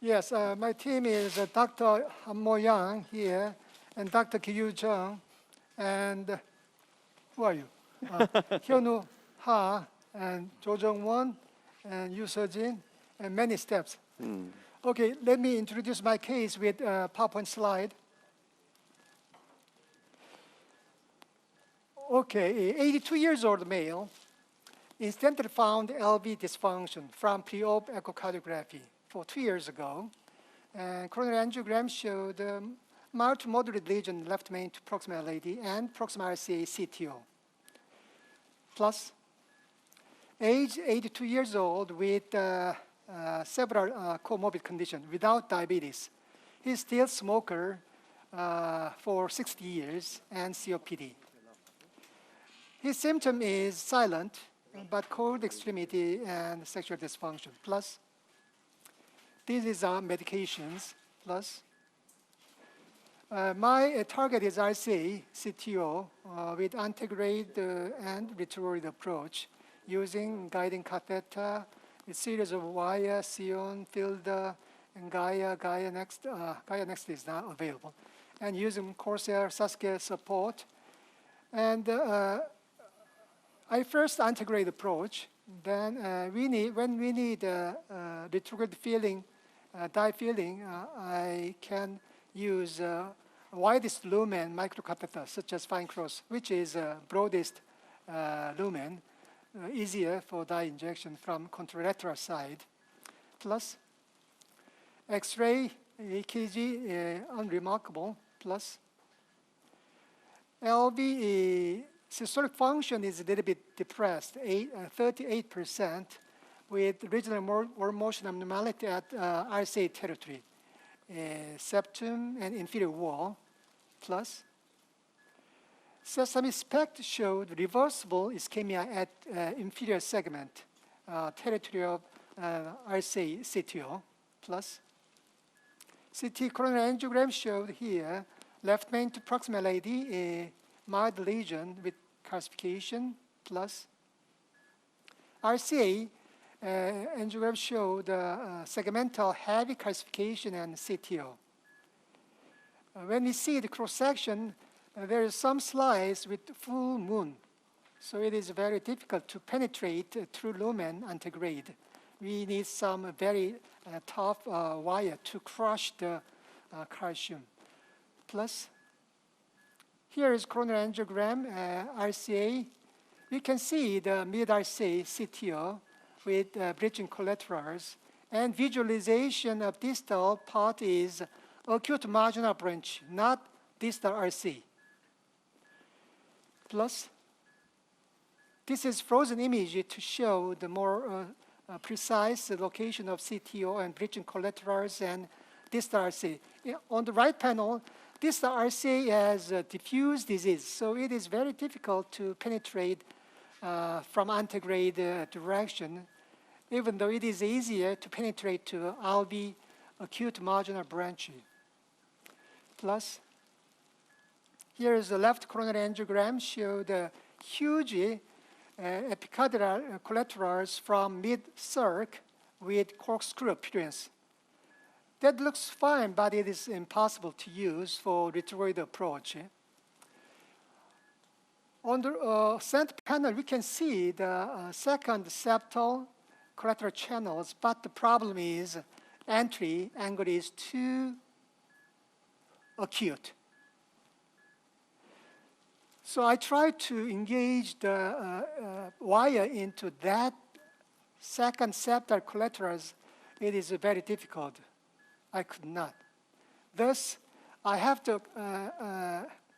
Yes, my team is Dr. Mo Yang here, and Dr. Kyu Jung, and who are you? Hyun-Woo Ha, and Jo Jung Won, and Yu Seo-jin, and many steps. Okay, let me introduce my case with a PowerPoint slide. Okay, 82 years old male, incidentally found LV dysfunction from pre-op echocardiography 2 years ago. And coronary angiogram showed mild to moderate lesion left main to proximal LAD and proximal RCA-CTO. Plus, age 82 years old with several comorbid conditions without diabetes. He's still smoker for 60 years and COPD. His symptom is silent, but cold extremity and sexual dysfunction. Plus, these are medications. Plus, my target is RCA-CTO with antegrade and retrograde approach using guiding catheter, a series of wire, Sion, Filda, and Gaia. Gaia Next is not available. And using ENCORE SEOUL Sasuke support. And I first antegrade approach. Then when we need retrograde filling, dye filling, I can use widest lumen microcatheter, such as fine cross, which is broadest lumen, easier for dye injection from contralateral side. Plus, X-ray, EKG, unremarkable. Plus, LV systolic function is a little bit depressed, 38%, with regional or motion abnormality at RCA territory, septum and inferior wall. Plus, sesame SPECT showed reversible ischemia at inferior segment, territory of RCA-CTO. Plus, CT coronary angiogram showed here left main to proximal LAD, a mild lesion with calcification. Plus, RCA angiogram showed segmental heavy calcification and CTO. When we see the cross-section, there is some slice with full moon. So it is very difficult to penetrate through lumen antegrade. We need some very tough wire to crush the calcium. Plus, here is coronary angiogram, RCA. You can see the mid-RCA CTO with bridging collaterals. And visualization of distal part is acute marginal branch, not distal RC. Plus, this is frozen image to show the more precise location of CTO and bridging collaterals and distal RC. On the right panel, distal RCA has diffuse disease, so it is very difficult to penetrate from antegrade direction, even though it is easier to penetrate to LV acute marginal branch. Plus, here is the left coronary angiogram, show the huge epicardial collaterals from mid-circ with corkscrew appearance. That looks fine, but it is impossible to use for retrograde approach. On the center panel, we can see the second septal collateral channels, but the problem is entry angle is too acute. So I tried to engage the wire into that second septal collaterals. It is very difficult. I could not. Thus, I have to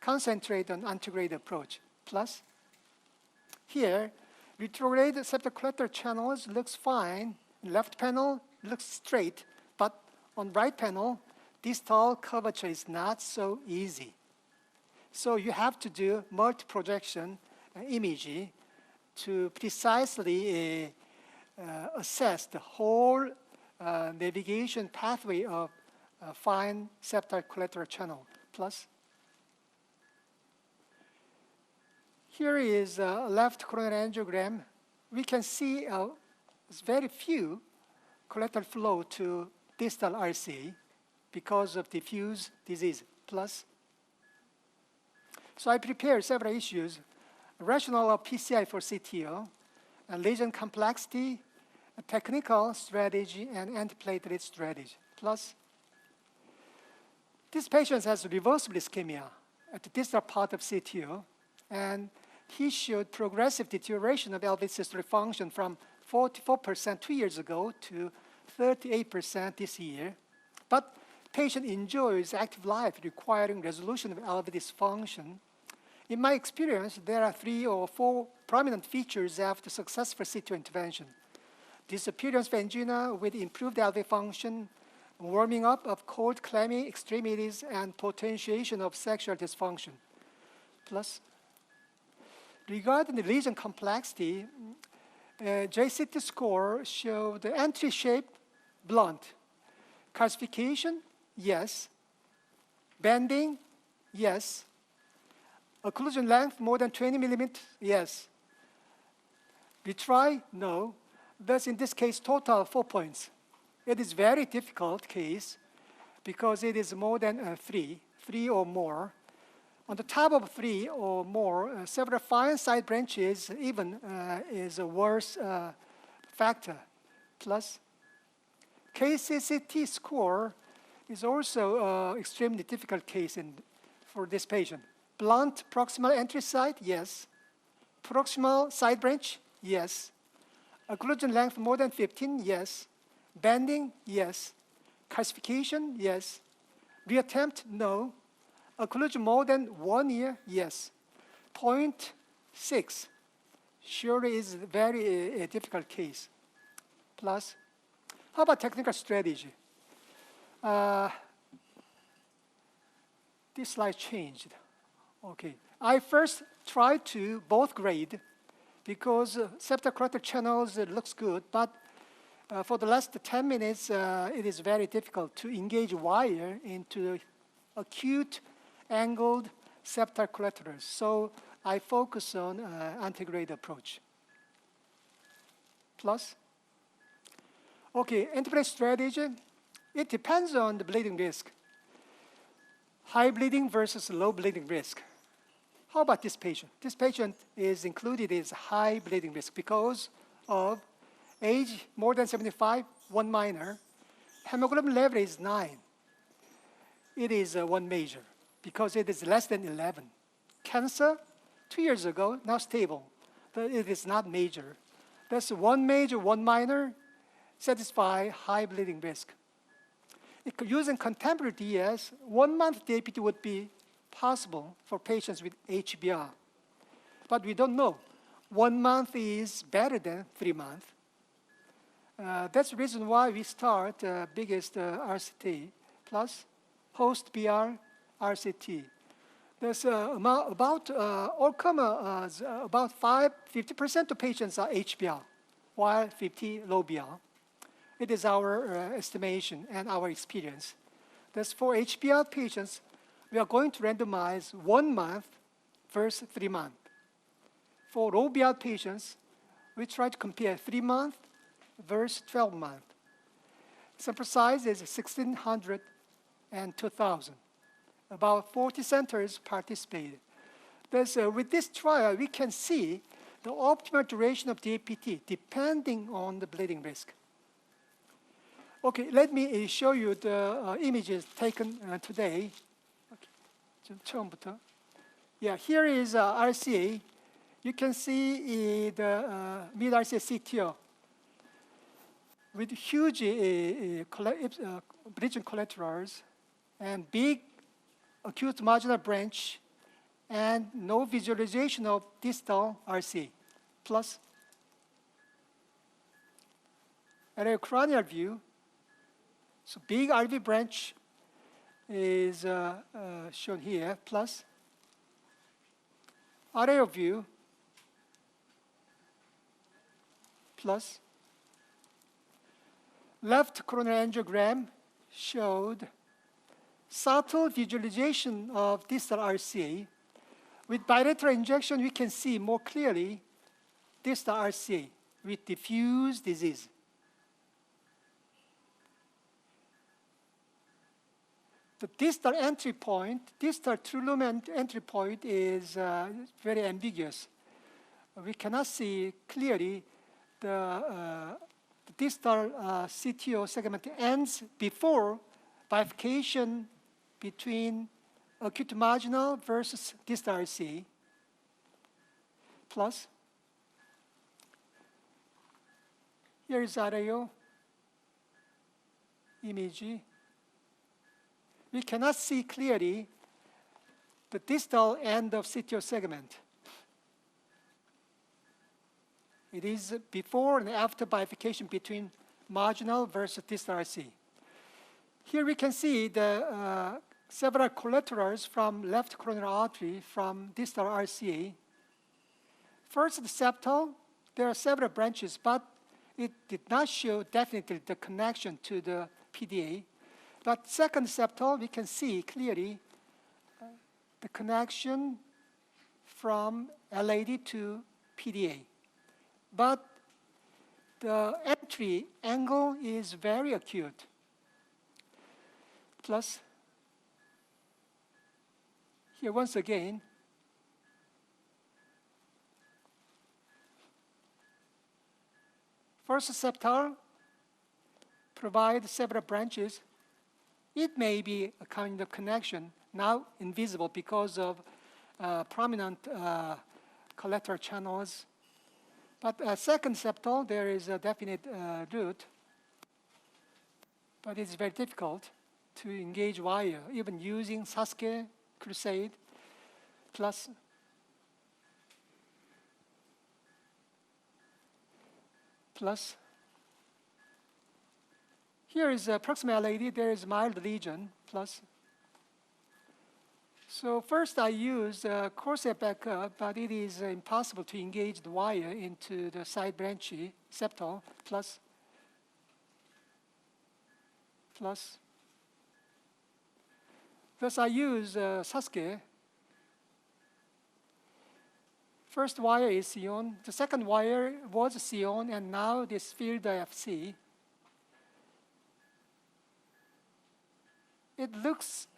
concentrate on antegrade approach. Plus, here, retrograde septal collateral channels looks fine. Left panel looks straight, but on right panel, distal curvature is not so easy. So you have to do multi-projection imaging to precisely assess the whole navigation pathway of fine septal collateral channel. Plus, here is a left coronary angiogram. We can see very few collateral flow to distal RCA because of diffuse disease, plus. So I prepared several issues, rationale of PCI for CTO, lesion complexity, technical strategy, and antiplatelet strategy, plus. This patient has reversible ischemia at the distal part of CTO, and he showed progressive deterioration of LV systolic function from 44% 2 years ago to 38% this year. But patient enjoys active life requiring resolution of LV dysfunction. In my experience, there are 3 or 4 prominent features after successful CTO intervention. Disappearance of angina with improved LV function, warming up of cold, clammy extremities, and potentiation of sexual dysfunction. Plus, regarding the lesion complexity, JCT score showed the entry shape blunt. Calcification, yes. Bending, yes. Occlusion length more than 20 millimeters, yes. Retry, no. Thus, in this case, total 4 points. It is very difficult case because it is more than 3 or more. On the top of 3 or more, several fine side branches even is a worse factor. Plus, KCCT score is also extremely difficult case for this patient. Blunt proximal entry site, yes. Proximal side branch, yes. Occlusion length more than 15, yes. Bending, yes. Calcification, yes. Reattempt, no. Occlusion more than 1 year, yes. 0.6 surely is a very difficult case. Plus, how about technical strategy? This slide changed. Okay, I first tried to both grade because septal collector channels looks good, but for the last 10 minutes, it is very difficult to engage wire into acute angled septal collectors. So I focus on antegrade approach. Plus, okay, antiplatelet strategy, it depends on the bleeding risk. High bleeding versus low bleeding risk. How about this patient? This patient is included as high bleeding risk because of age more than 75, 1 minor. Hemoglobin level is 9. It is 1 major because it is less than 11. Cancer, 2 years ago, now stable. But it is not major. That's 1 major, 1 minor, satisfy high bleeding risk. Using contemporary DS, 1 month DAPT would be possible for patients with HBR. But we don't know. 1 month is better than 3 months. That's the reason why we start biggest RCT plus post-BR RCT. There's about all comers, about 50% of patients are HBR, while 50 low BR. It is our estimation and our experience. Thus, for HBR patients, we are going to randomize 1 month versus 3 months. For low BR patients, we try to compare 3 months versus 12 months. Sample size is 1,600 and 2,000. About 40 centers participated. Thus, with this trial, we can see the optimal duration of DAPT depending on the bleeding risk. Okay, let me show you the images taken today. Okay, 처음부터. Yeah, here is RCA. You can see the mid-RCA CTO with huge bridging collaterals and big acute marginal branch and no visualization of distal RCA. Plus, cranial view. So big RV branch is shown here, plus aerial view, plus left coronary angiogram showed subtle visualization of distal RCA. With bilateral injection, we can see more clearly distal RCA with diffuse disease. the distal entry point, distal true lumen entry point is very ambiguous. We cannot see clearly the distal CTO segment ends before bifurcation between acute marginal versus distal RCA. Plus, here is RAO image. We cannot see clearly the distal end of CTO segment. It is before and after bifurcation between marginal versus distal RC. Here we can see the several collaterals from left coronary artery from distal RCA. First, the septal, there are several branches, but it did not show definitely the connection to the PDA. But second septal, we can see clearly the connection from LAD to PDA. But the entry angle is very acute. Plus, here once again, first septal provides several branches. It may be a kind of connection, now invisible because of prominent collateral channels. But second septal, there is a definite route, but it's very difficult to engage wire, even using Sasuke, Crusade, plus here is a proximal LAD, there is mild lesion, plus. So first I use Corsair backup, but it is impossible to engage the wire into the side branch septal, plus. Thus I use Sasuke. First wire is Sion, the second wire was Sion, and now this field FC. It looks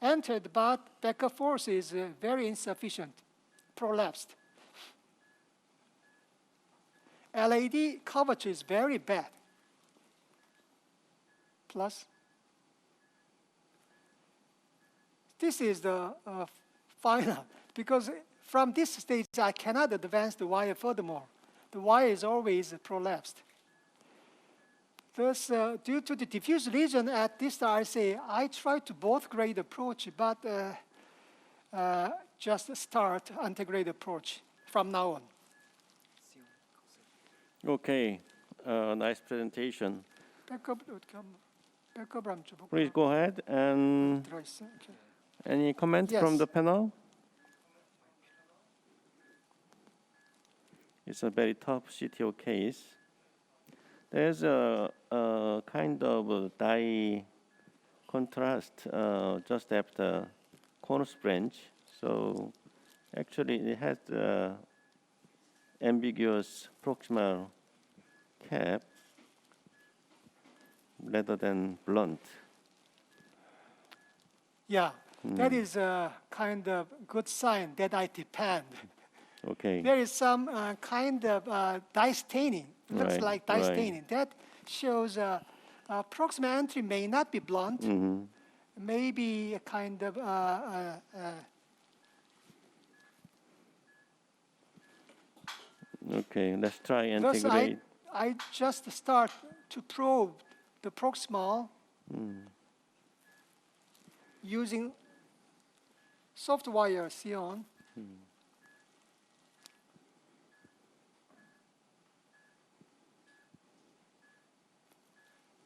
entered, but backup force is very insufficient, prolapsed. LAD coverage is very bad. Plus, this is the final, because from this stage I cannot advance the wire furthermore. The wire is always prolapsed. Thus, due to the diffuse lesion at distal RCA, I try to both grade approach, but just start antegrade approach from now on. Okay, nice presentation. Backup. Please go ahead. And any comments from the panel? It's a very tough CTO case. There's a kind of dye contrast just after conus branch. So actually it has ambiguous proximal cap rather than blunt. Yeah, that is a kind of good sign that I depend. Okay. There is some kind of dye staining. Looks like dye staining. That shows proximal entry may not be blunt. Maybe a kind of okay, let's try thus integrate. I just start to probe the proximal using soft wire Sion.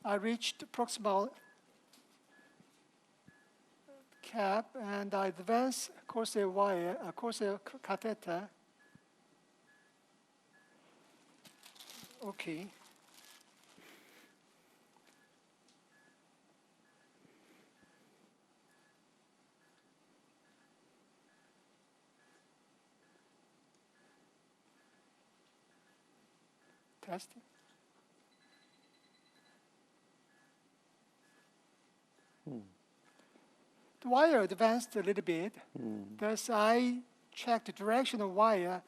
I reached proximal cap and I advance Corsair wire, Corsair catheter. Okay. Testing. The wire advanced a little bit. Thus, I checked the direction of wire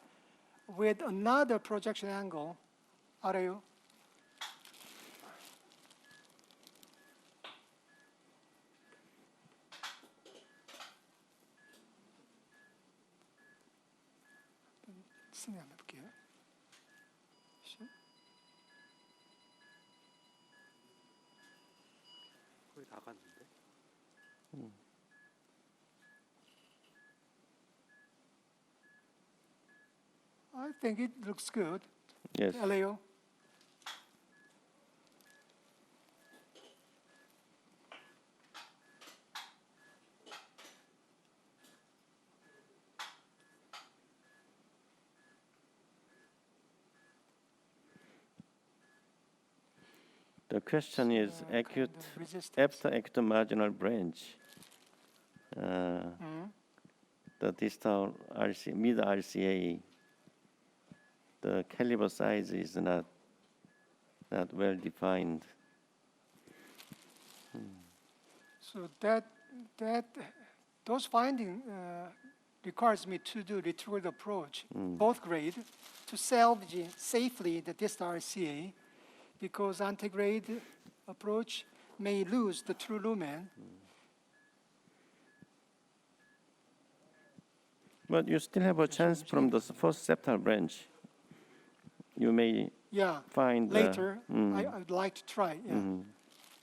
with another projection angle. 알아요? 한번 해볼게요. 거의 다 갔는데. I think it looks good. Yes. Leo? The question is acute Kind of resistance. after acute marginal branch. The distal RC, mid RCA, the caliber size is not well defined. So those findings requires me to do retrograde approach, both grade, to salvage safely the distal RCA, because antegrade approach may lose the true lumen. But you still have a chance from the first septal branch. You may find Later, I would like to try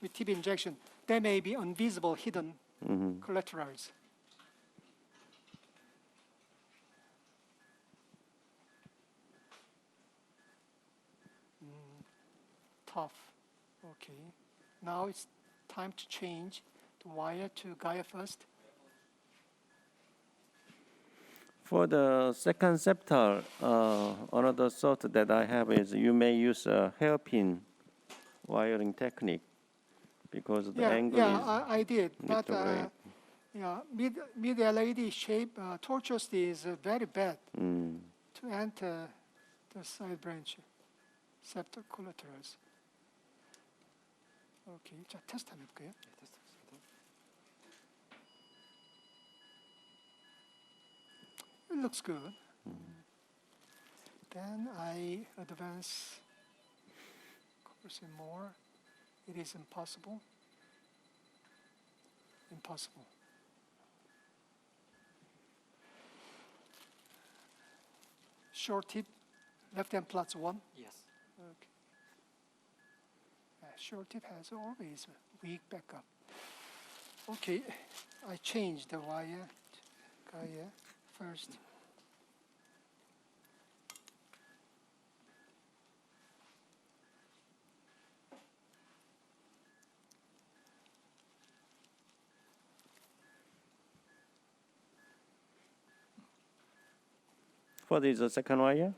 with TB injection. There may be invisible hidden collaterals. Tough. Okay. Now it's time to change the wire to Gaia first. For the second septal, another thought that I have is you may use a hairpin wiring technique because the angle is I did. But retrograde. mid LED shape tortuosity is very bad to enter the side branch septal collaterals. Okay, 자 테스트 한번 해볼게요. 네, 테스트했습니다. It looks good. Then I advance course more. It is impossible. Impossible. Short tip, left hand plus 1. Yes. Okay. Short tip has always weak backup. Okay, I changed the wire to Gaia first. What is the second wire?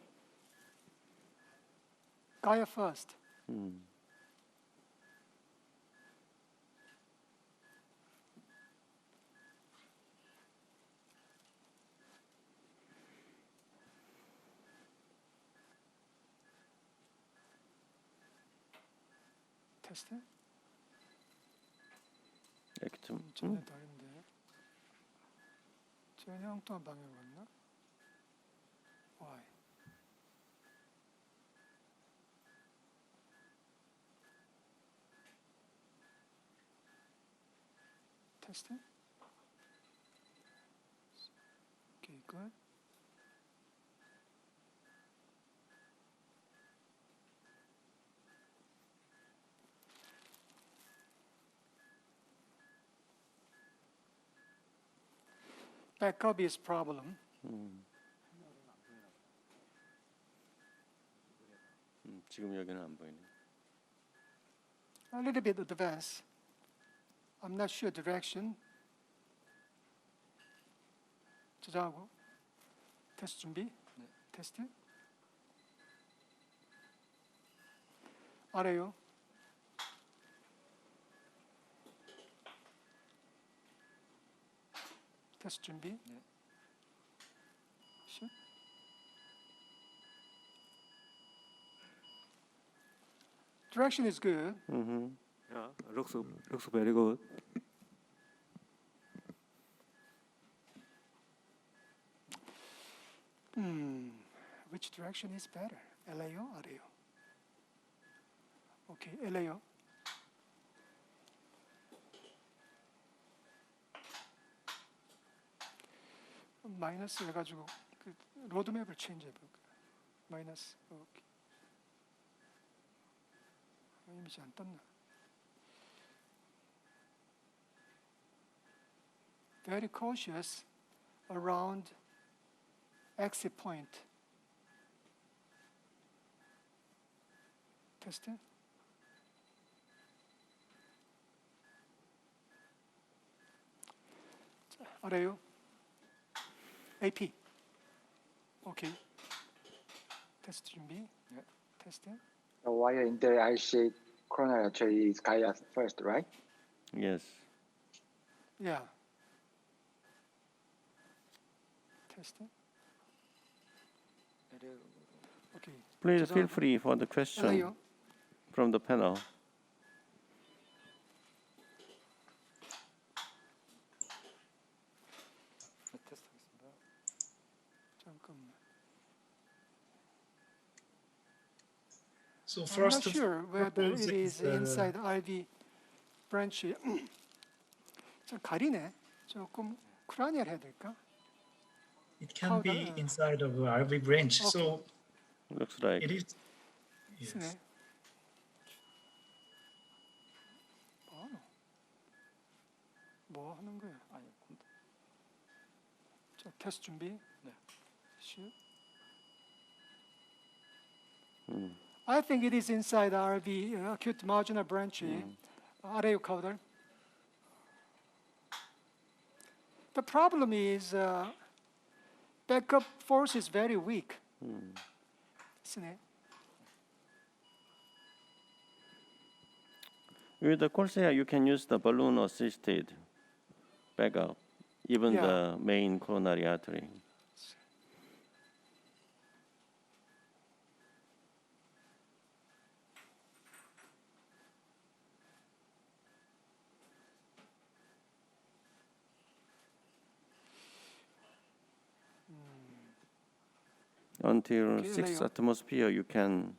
Gaia first. 테스트? 액tum. 전혀 다른데. 전혀 엉뚱한 방향으로 갔나? Why? 테스트? Okay, good. Backup is problem. 지금 여기는 안 보이네. A little bit advanced. I'm not sure direction. 저장하고 테스트 준비. 네. 테스트. 알아요. 테스트 준비. 네. 슛. Direction is good. Yeah, looks very good. Which direction is better? LA요, 아래요? 오케이, LA요. 마이너스 해가지고 그 로드맵을 체인지 해볼까? 마이너스. 오케이. 이미지 안 떴나? Very cautious around exit point. 테스트. 자, 아래요. AP. 오케이. 테스트 준비. 네. 테스트. The wire in the IC coronary artery is guided first, right? Yes. Yeah. 테스트. 오케이. Please 죄송합니다. feel free for the question LA요. from the panel. 테스트하겠습니다. 잠깐만. So I'm not first, sure whether it proposing is the- inside RV branch. 좀 가리네. 조금 크라니얼 해야 될까? it can be how the- inside of RV branch. Okay. So Looks like. it is. Yes. 쓰네. 뭐하노? 뭐 하는 거야? 아니, 자, 테스트 준비. 네. 슛. Mm. I think it is inside RV acute marginal branch. 아래요 카우달. The problem is backup force is very weak. 쓰네. With the Corsair, you can use the balloon assisted backup, even Yeah. the main coronary artery. Until Okay, 6 Leo. atmosphere, you can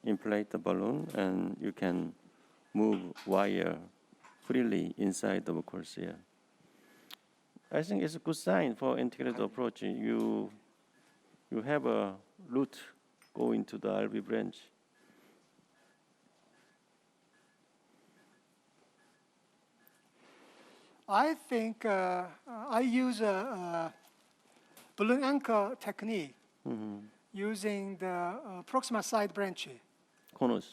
inflate the balloon and you can move wire freely inside of a Corsair. I think it's a good sign for integrated approach. You have a route going to the RV branch. I think I use a balloon anchor technique using the proximal side branch. Conus.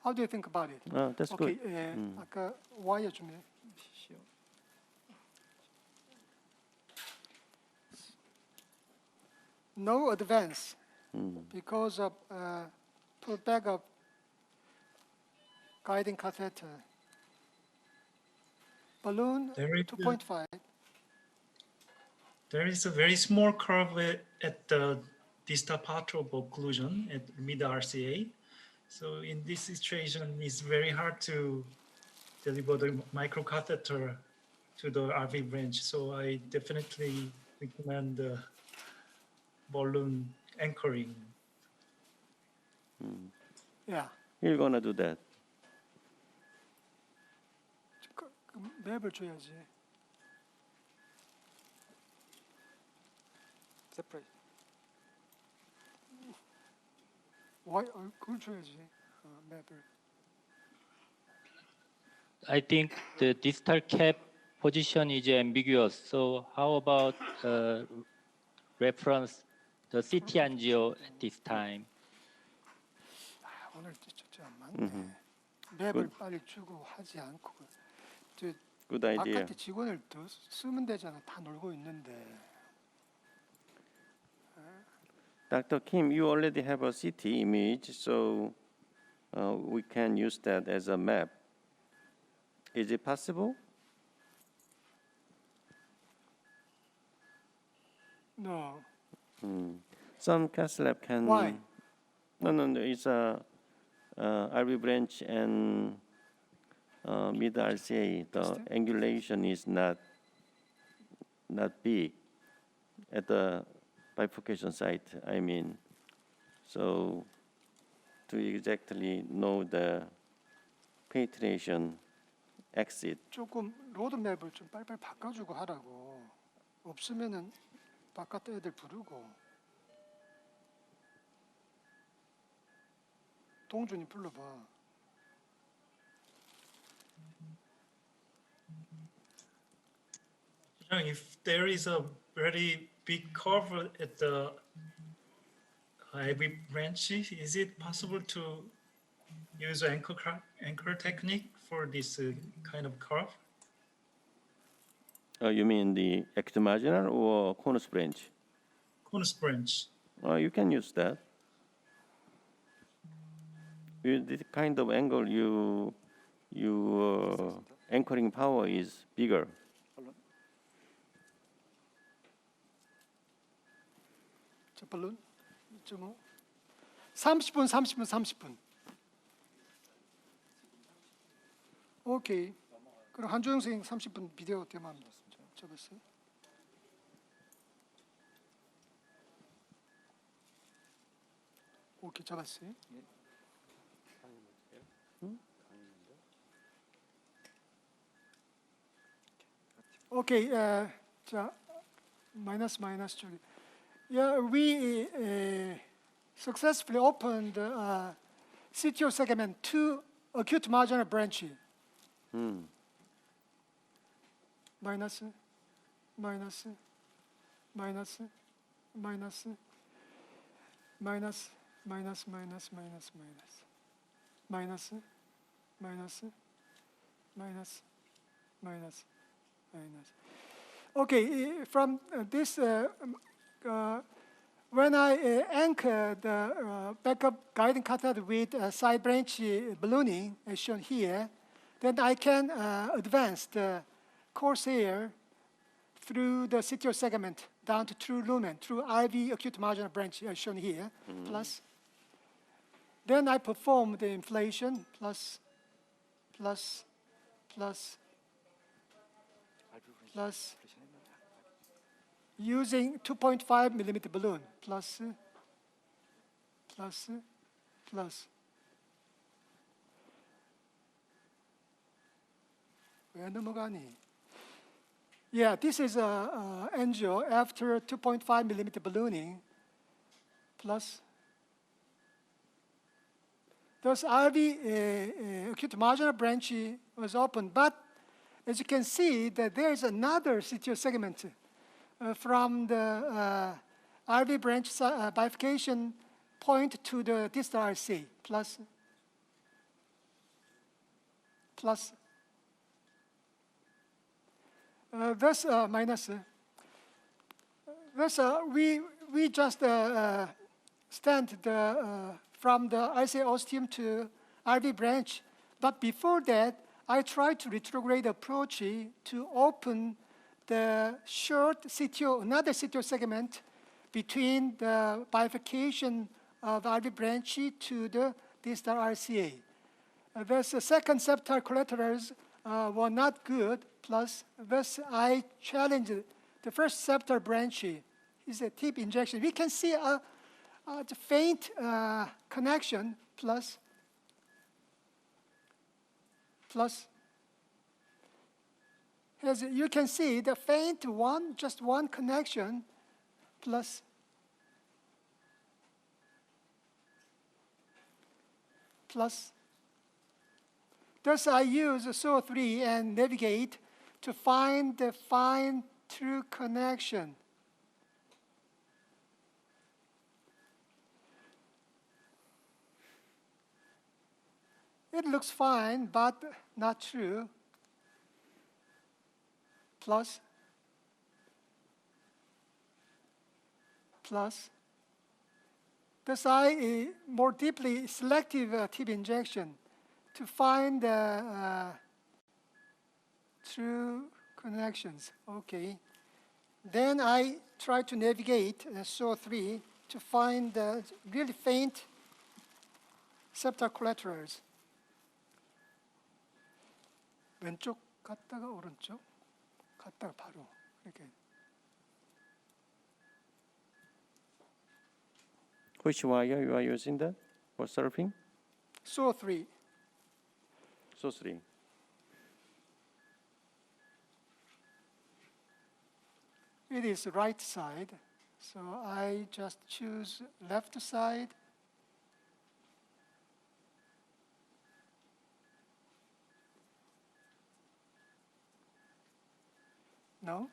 How do you think about it? That's 오케이, good. 예, 아까 와이어 준비. No advance because of to backup guiding catheter. Balloon There is 2.5. There is a very small curve at the distal part of occlusion at mid RCA. So in this situation, it's very hard to deliver the microcatheter to the RV branch. So I definitely recommend the balloon anchoring. Yeah. You're gonna do that. 그 맵을 줘야지. 세퍼레이트. 와이 그걸 줘야지. 맵을. I think the distal cap position is ambiguous. So how about reference the CT angio at this time? 오늘 진짜 안 맞네. 맵을 빨리 주고 하지 않고 저 Good idea. 바깥에 직원을 더 쓰면 되잖아. 다 놀고 있는데. Dr. Kim, you already have a CT image, so we can use that as a map. Is it possible? No. Some cath lab can. Why? No. It's a RV branch and mid RCA. The angulation is not big at the bifurcation site. I mean, so to exactly know the penetration exit. 조금 로드맵을 좀 빨리빨리 바꿔주고 하라고. 없으면은 바깥 애들 부르고. 동준이 불러봐. If there is a very big curve at the every branch, is it possible to use anchor technique for this kind of curve? You mean the ectomarginal or conus branch? Conus branch. You can use that. With this kind of angle, your anchoring power is bigger. 자, 발론 2.5. 30분, 30분, 30분. 오케이. 그럼 한주영 선생님 30분 비디오 대만 접었어요. 오케이, 잡았어요. 오케이, 자 마이너스 쪽에. Yeah, we successfully opened CTO segment 2 acute marginal branch. 마이너스, 마이너스, 마이너스, 마이너스, 마이너스, 마이너스, 마이너스, 마이너스, 마이너스, 마이너스, 마이너스, 마이너스, 마이너스, 마이너스. Okay, from this, when I anchor the backup guiding catheter with side branch ballooning, as shown here, then I can advance the course air through the CTO segment down to true lumen, through IV acute marginal branch, as shown here, plus. Then I perform the inflation, plus, plus, plus, plus, using 2.5 millimeter balloon, plus, plus, plus. 왜 넘어가니? Yeah, this is a angio after 2.5 millimeter ballooning, plus. Thus, RV acute marginal branch was open, but as you can see, that there is another CTO segment from the RV branch bifurcation point to the distal RC, plus, plus. Thus, minus. Thus, we just stand from the RCA ostium to RV branch, but before that, I tried to retrograde approach to open the short CTO, another CTO segment between the bifurcation of RV branch to the distal RCA. Thus, the second septal collaterals were not good, plus, thus I challenged the first septal branch is a tip injection. We can see a faint connection, plus, plus. As you can see, the faint one, just one connection, plus, plus. Thus, I use SO3 and navigate to find the fine true connection. It looks fine, but not true. Plus, plus. Thus, I more deeply selective tip injection to find the true connections. Okay. Then I try to navigate SO3 to find the really faint septal collaterals. 왼쪽 갔다가 오른쪽 갔다가 바로 이렇게. Which wire you are using that for surfing? SO 3. So 3. It is right side, so I just choose left side. No?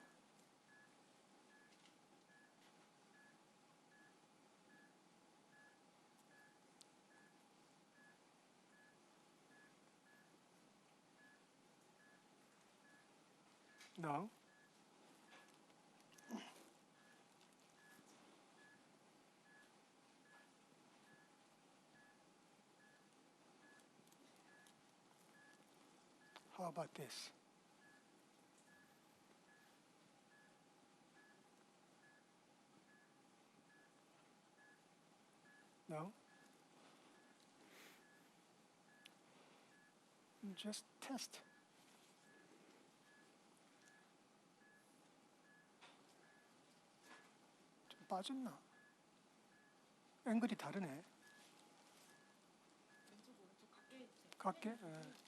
No? How about this? No? Just test. 좀 빠졌나? 앵글이 다르네. 각게? 예.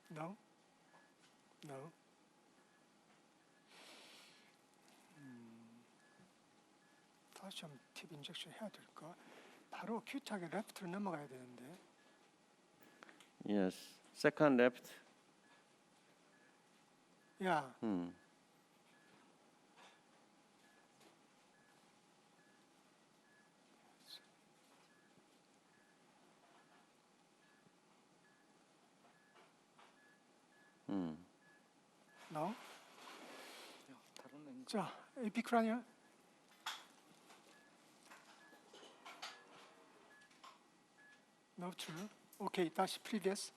No? No? 다시 한번 팁 인젝션 해야 될까? 바로 큐트하게 레프트로 넘어가야 되는데. Yes. Second left. 야, no? 다른 앵글. 자, 에피크라니얼. No true. 오케이, 다시 previous.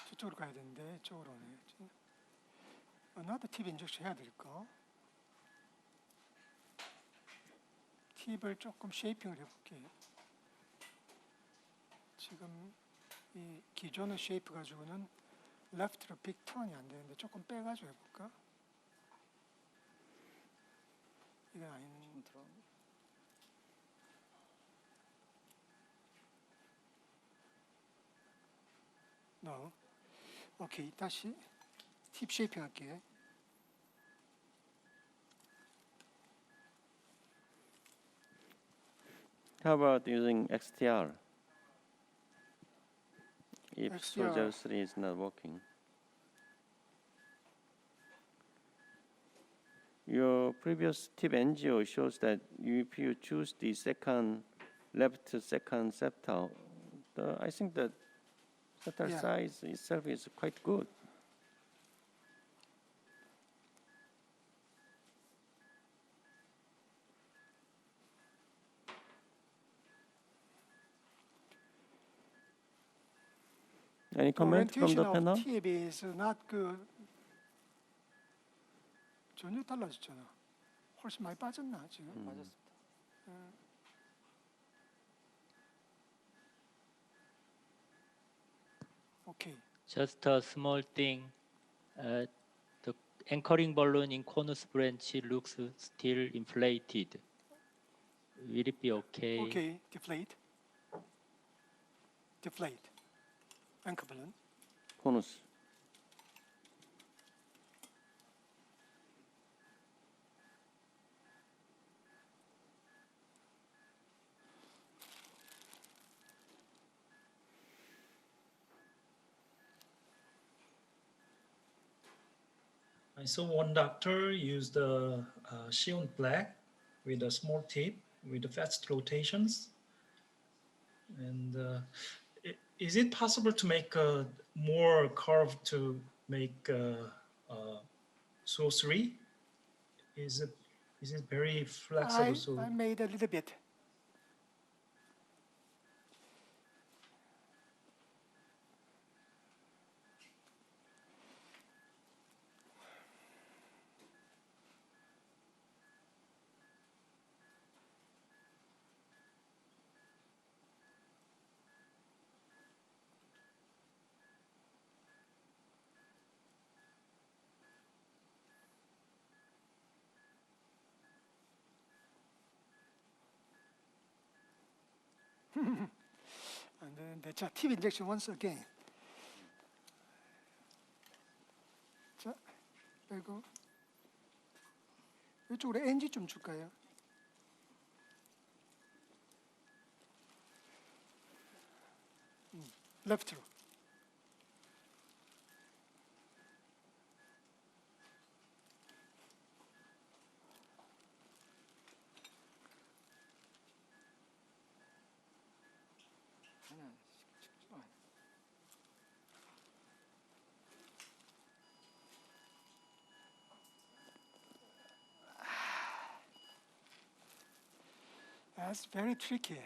저쪽으로 가야 되는데 이쪽으로 오네. 나도 팁 인젝션 해야 될까? 팁을 조금 쉐이핑을 해볼게. 지금 이 기존의 쉐이프 가지고는 레프트로 빅 턴이 안 되는데 조금 빼가지고 해볼까? 이건 아닌. No. 오케이, 다시 팁 쉐이핑 할게. How about using XTR? If XTR. soldier 3 is not working. Your previous tip NGO shows that if you choose the left second septal, I think that septal Yeah. size itself is quite good. Any comment from Orientation the of panel? tip is not good. 전혀 달라졌잖아. 훨씬 많이 빠졌나 지금? 맞았습니다. 오케이. Just a small thing. The anchoring balloon in conus branch looks still inflated. Will it be okay? 오케이. Deflate. Deflate. Anchor balloon. Conus. I saw one doctor use the Sion black with a small tip with the fast rotations. And is it possible to make a more curve to make SO3? Is it very flexible? I made a little bit. 안 되는데. 자, 팁 인젝션 once again. 자, 그리고 이쪽으로 NG 좀 줄까요? 레프트로. 하나 That's very tricky.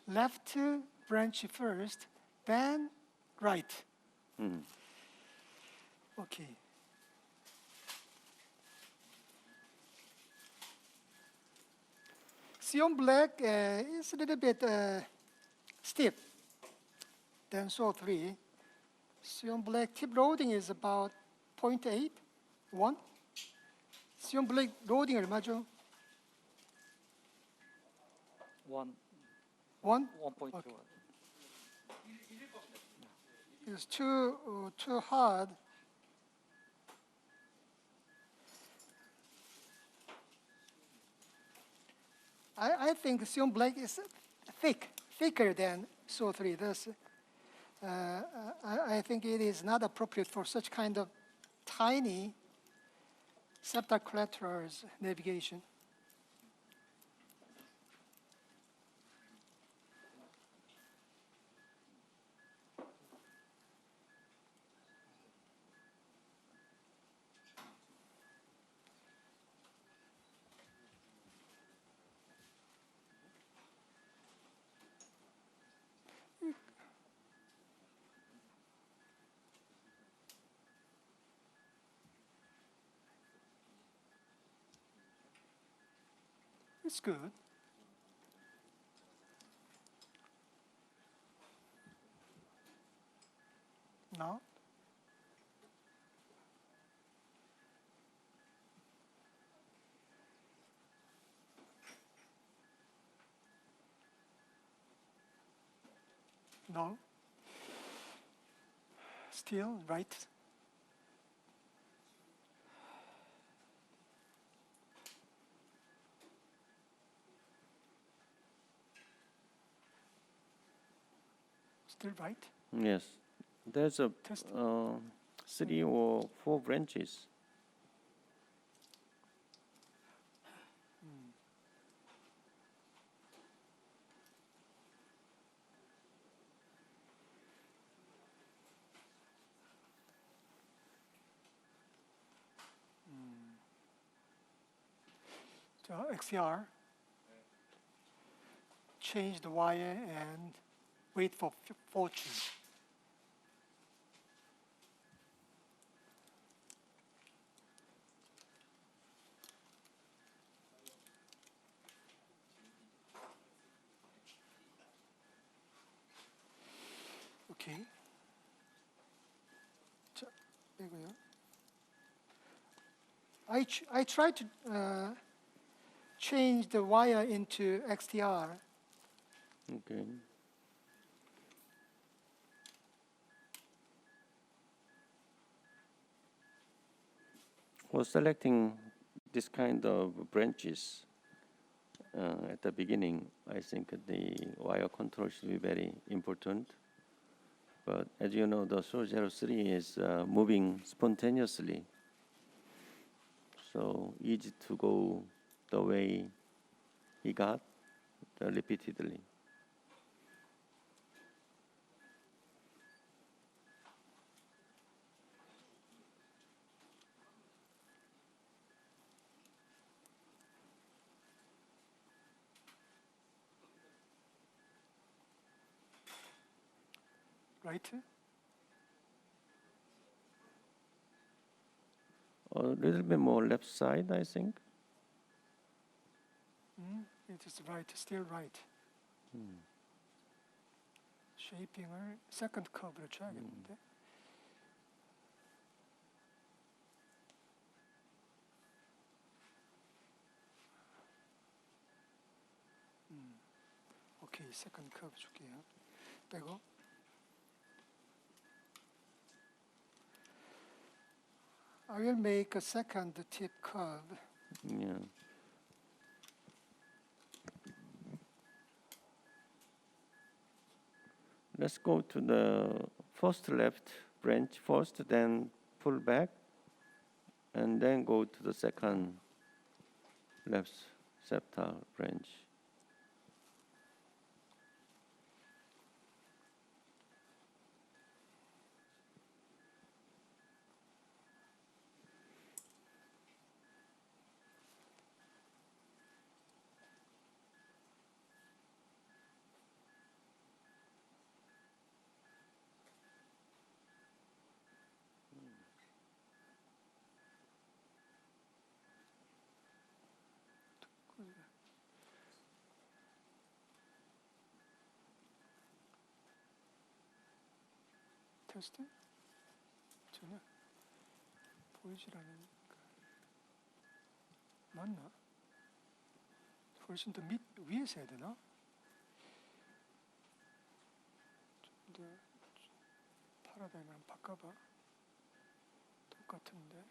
Left branch first, then right. Okay. Sion black is a little bit steep than saw 3. Sion black tip loading is about 0.8, 1. Sion black loading 얼마죠? 1 1? 1.2. Okay. It's too hard. I think Sion black is thicker than saw 3. Thus, I think it is not appropriate for such kind of tiny septal collaterals navigation. It's good. No? No? Still right? Still right? Yes, there's a Test. 3 or 4 branches. So XCR, change the wire and wait for fortune. Okay. 자, 이거요. I tried to change the wire into XTR. Okay. For selecting this kind of branches at the beginning, I think the wire control should be very important. But as you know, the SOUL 03 is moving spontaneously, so easy to go the way he got repeatedly. Right? A little bit more left side, I think. It is right, still right. 쉐이핑을 세컨드 커브로 줘야겠는데. 세컨드 커브 줄게요. 빼고. I will make a second tip curve. Yeah. Let's go to the first left branch first, then pull back, and then go to the second left septal branch. 테스트? 전혀 보이질 않으니까. 맞나? 훨씬 더 위에서 해야 되나? 좀 더 파라다임을 한번 바꿔봐. 똑같은데.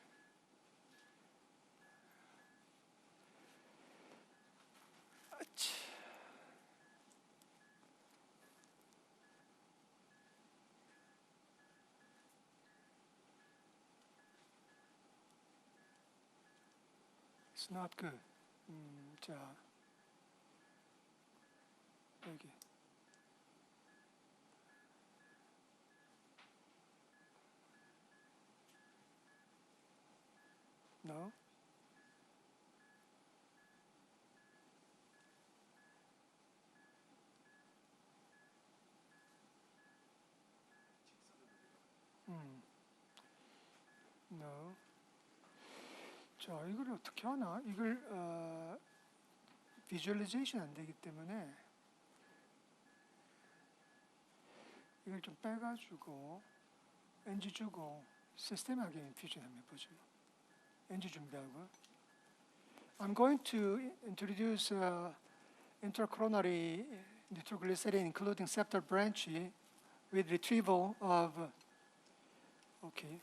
아치. It's not good. 자, 여기. No. No. 자, 이걸 어떻게 하나? 이걸 비주얼리제이션 안 되기 때문에 이걸 좀 빼가지고 NG 주고 시스템하게 인퓨전 한번 해보죠. NG 준비하고. I'm going to introduce intracoronary nitroglycerin including septal branch with retrieval of okay,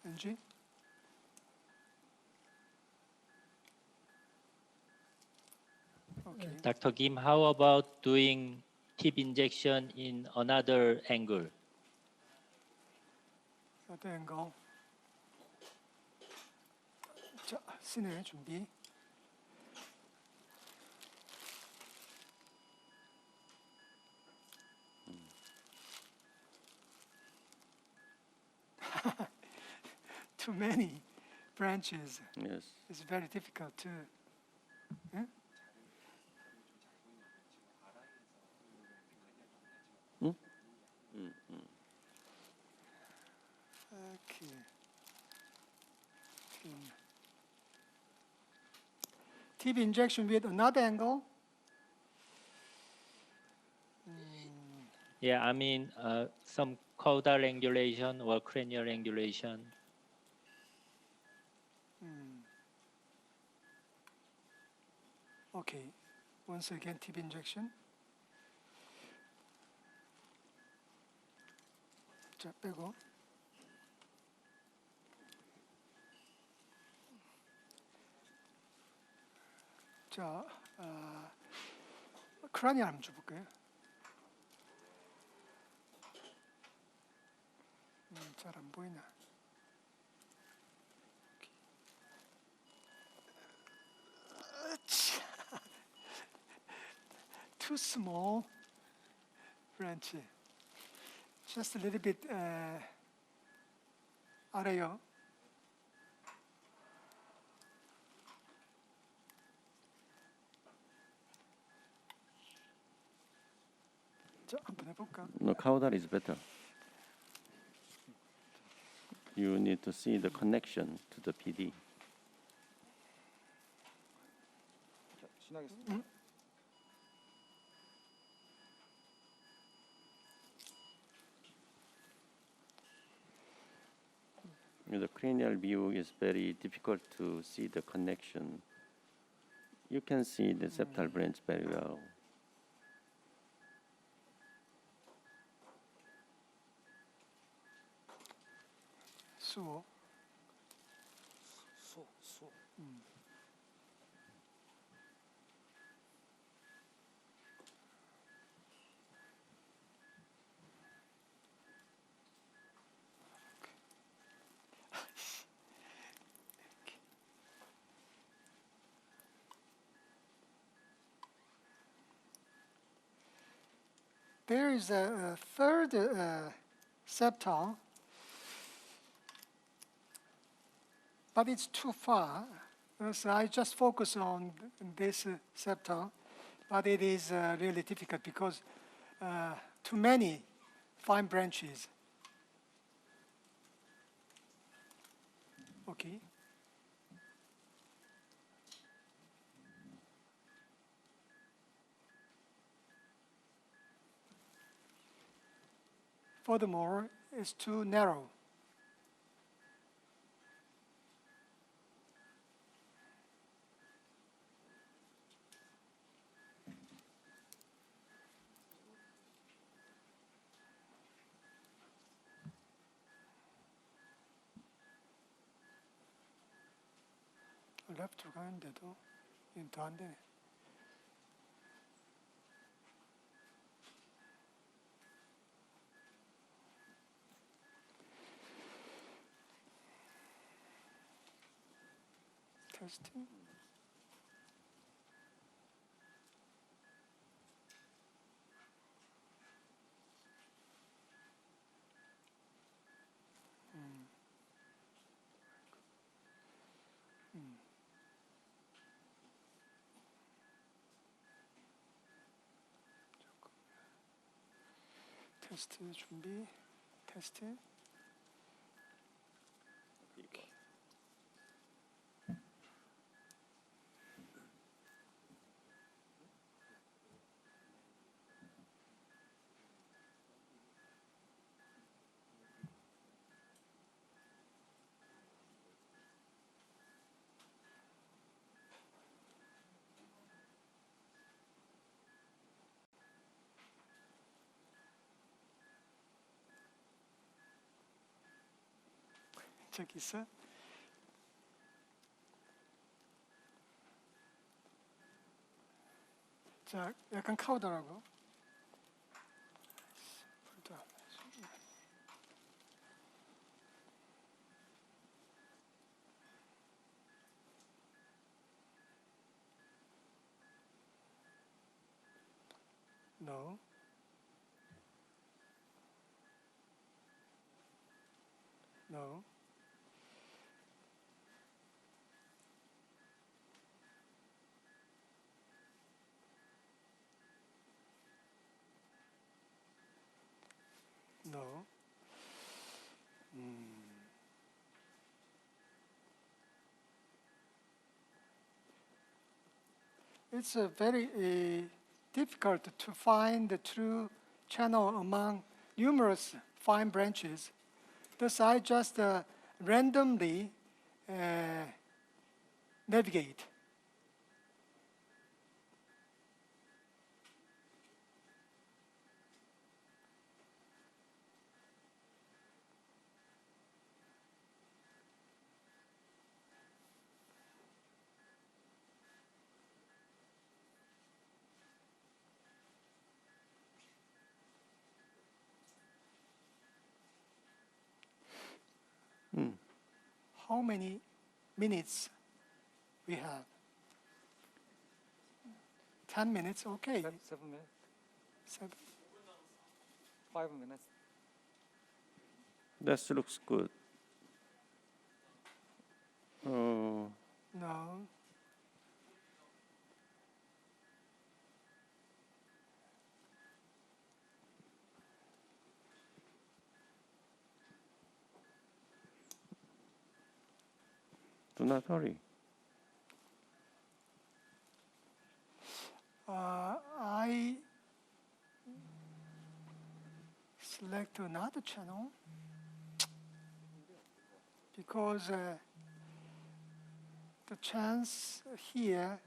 NG. Okay. Dr. Kim, how about doing tip injection in another angle? Other angle. 자, 스네 준비. Too many branches. Yes. It's very difficult to. 예? Okay. Tip injection with another angle. Yeah, I mean some caudal angulation or cranial angulation. Okay. Once again, tip injection. 자, 빼고. 자, 크라니아 한번 줘볼까요? 잘 안 보이나? Too small branch. Just a little bit 아래요. 자, 한번 해볼까? No, caudal is better. You need to see the connection to the PD. 신하겠습니다. The cranial view is very difficult to see the connection. You can see the septal branch very well. 수호. 수. There is a third septum, but it's too far. So I just focus on this septum, but it is really difficult because too many fine branches. Okay. Furthermore, it's too narrow. 레프트로 가는데도 더 안 되네. 테스팅. 테스트 준비. 테스트. 저기 있어? 자, 약간 카우더라고. No. No. No. It's very difficult to find the true channel among numerous fine branches. Thus, I just randomly navigate. How many minutes we have? 10 minutes, okay. 7 minutes. 7. 5 minutes. That looks good. No. Do not hurry. I select another channel because the chance here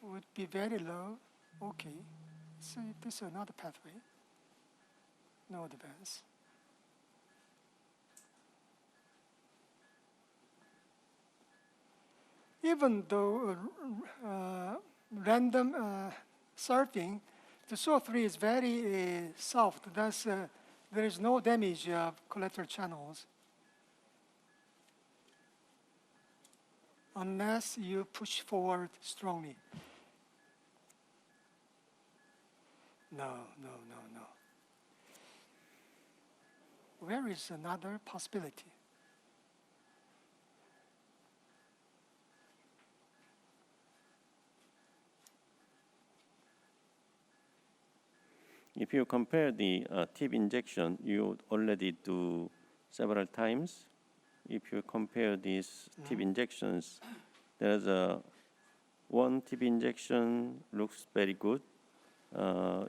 would be very low. Okay, so this is another pathway. No advance. even though random surfing, the SO3 is very soft. Thus, there is no damage of collateral channels unless you push forward strongly. No. Where is another possibility? If you compare the tip injection, you already do several times. If you compare these tip injections, there's one tip injection looks very good.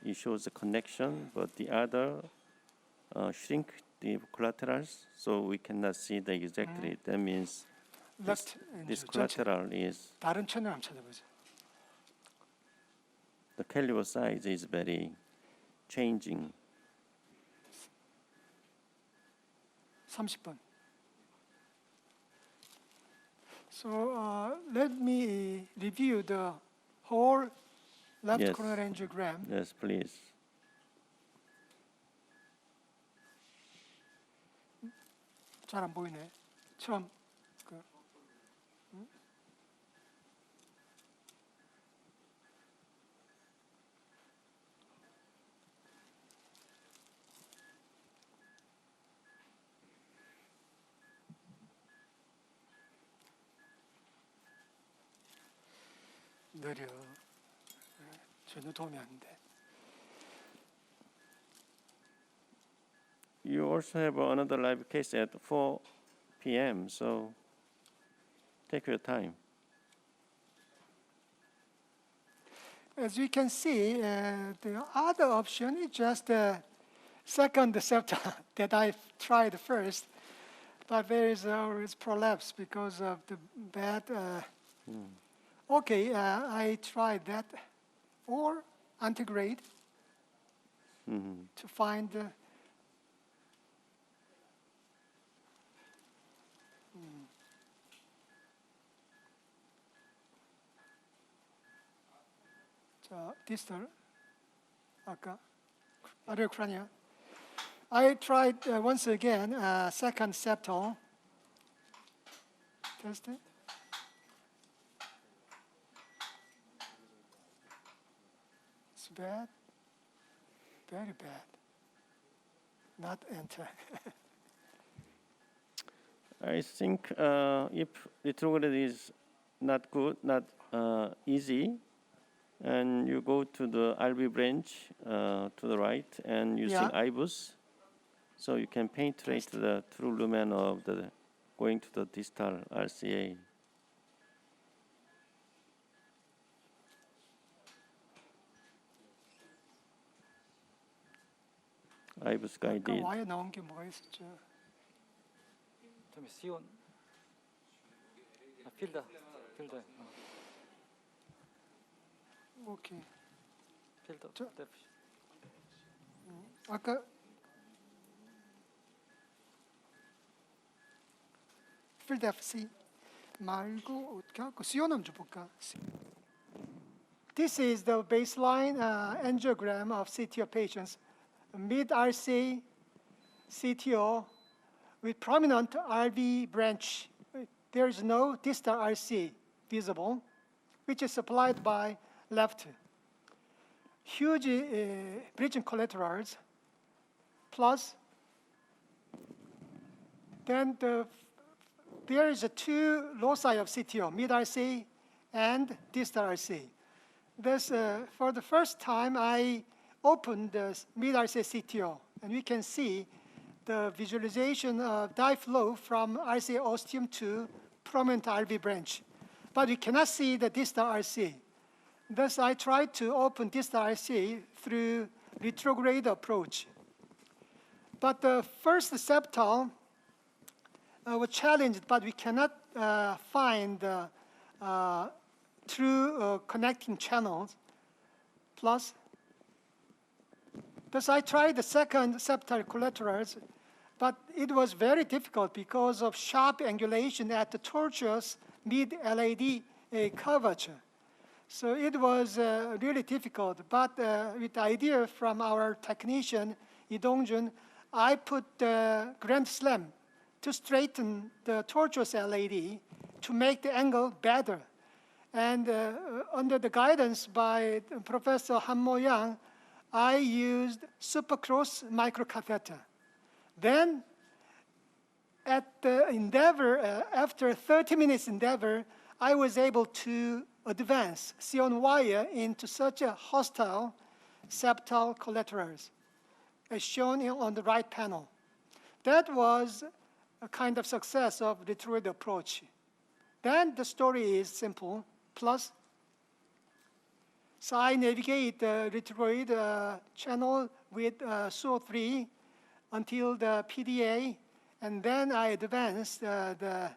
It shows a connection, but the other shrink the collaterals, so we cannot see the exactly. That means Left this and collateral is 다른 채널 한번 찾아보세요. the caliber size is very changing. 30번. So let me review the whole left Yes. coronary angiogram. Yes, please. 잘 안 보이네. 처음 느려. 전혀 도움이 안 돼. You also have another live case at 4 p.m., so take your time. As we can see, the other option is just the second septum that I tried first, but there is always prolapse because of the bad. Okay, I tried that, or antegrade to find the. 자, distal. 아까 areocrania. I tried once again second septal. Test it. It's bad. Very bad. Not enter. I think if retrograde is not good, not easy, and you go to the RB branch to the right and using Yeah. IBUS, so you can penetrate the true lumen of the going to the distal RCA. IBUS 아까 guided. 와이어 나온 게 뭐가 있었죠? 좀 시온. 필더. 오케이. 필더. 저- 데피. 아까 필드 FC 말고 그 시온 한번 줘볼까? This is the baseline angiogram of CTO patients, mid RC CTO with prominent RV branch. There is no distal RC visible, which is supplied by left. Huge bridging collaterals, plus then there is a two loci of CTO, mid RC and distal RC. This, for the first time, I opened the mid RC CTO, and we can see the visualization of dye flow from RC ostium to prominent RV branch. But we cannot see the distal RC. Thus, I tried to open distal RC through retrograde approach. But the first septal was challenged, but we cannot find true connecting channels. Plus, thus I tried the second septal collaterals, but it was very difficult because of sharp angulation at the tortuous mid-LAD curvature. So it was really difficult, but with the idea from our technician, Lee Dong-jun, I put the Grand Slam to straighten the tortuous LAD to make the angle better. And under the guidance by Professor Han Mo-yang, I used supercross microcatheter. Then at the endeavor, after 30 minutes endeavor, I was able to advance Sion wire into such a hostile septal collaterals, as shown on the right panel. That was a kind of success of retroid approach. Then the story is simple, plus. So I navigate the retroid channel with SO3 until the PDA, and then I advance the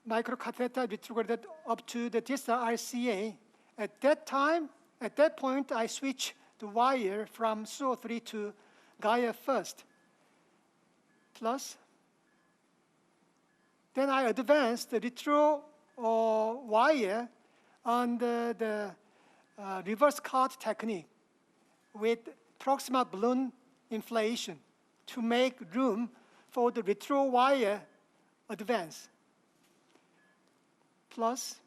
microcatheter retrograded up to the distal RCA. At that point, I switch the wire from SO3 to Gaia first, plus. Then I advance the retro wire under the reverse cart technique with proximal balloon inflation to make room for the retro wire advance. Plus,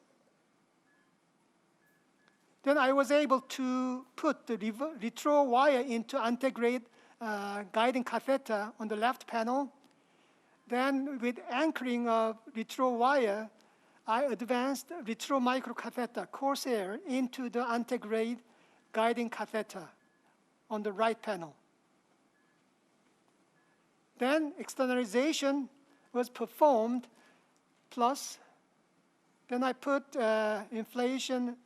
then I was able to put the retro wire into antegrade guiding catheter on the left panel. Then with anchoring of retro wire, I advanced retro microcatheter Corsair into the antegrade guiding catheter on the right panel. Then externalization was performed, plus then I put inflation.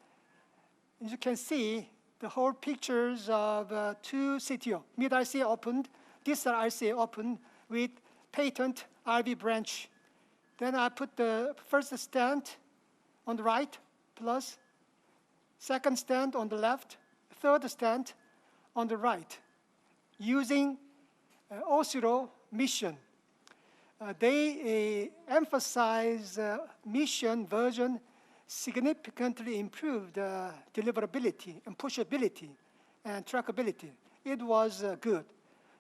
As you can see, the whole pictures of two CTO, mid-RCA opened, distal RCA opened with patent RV branch. Then I put the first stent on the right, plus second stent on the left, third stent on the right, using O0 mission. They emphasize mission version significantly improved deliverability and pushability and trackability. It was good.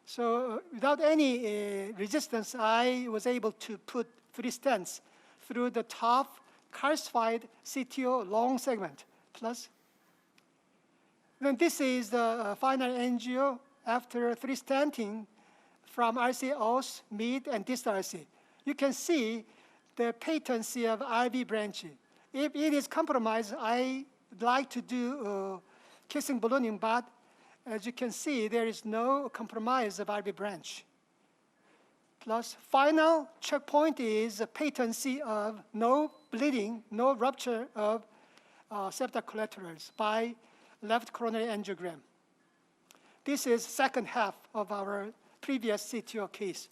So without any resistance, I was able to put 3 stents through the top calcified CTO long segment, plus. Then this is the final angio after 3 stenting from RCA os, mid, and distal RCA. You can see the patency of RV branching. If it is compromised, I like to do kissing ballooning, but as you can see, there is no compromise of RV branch. Plus, final checkpoint is a patency of no bleeding, no rupture of septal collaterals by left coronary angiogram. This is second half of our previous CTO case.